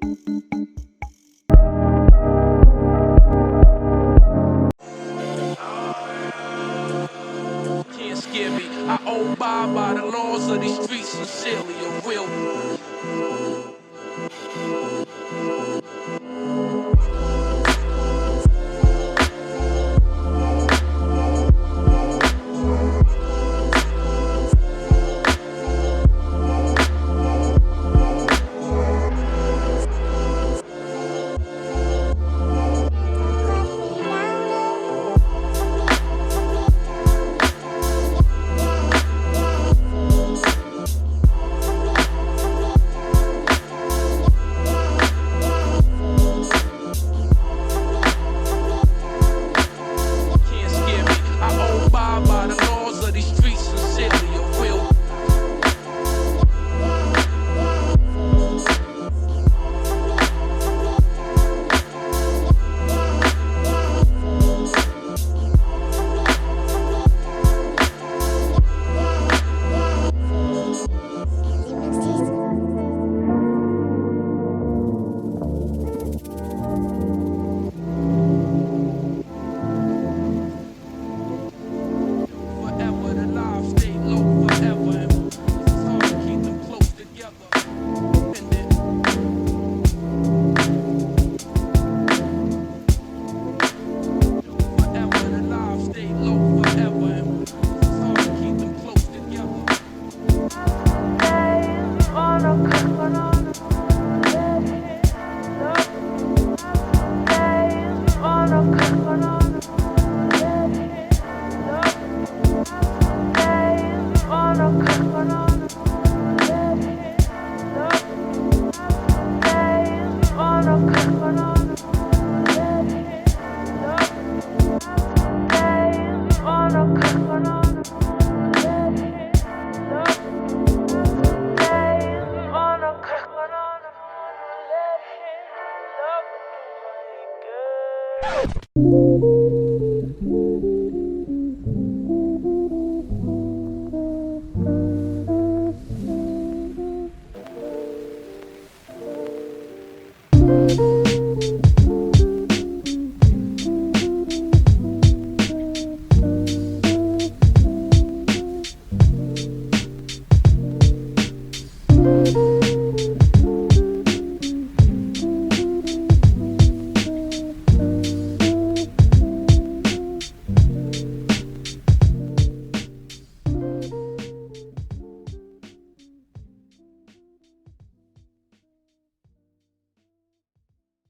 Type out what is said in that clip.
Can't scare me. I abide by the laws of these streets sincerely, a real. Can't scare me. I abide by the laws of these streets sincerely, a real. Forever the lives stay low forever, and it's hard to keep them close together. And then forever the lives stay low forever, and it's hard to keep them close together. Thank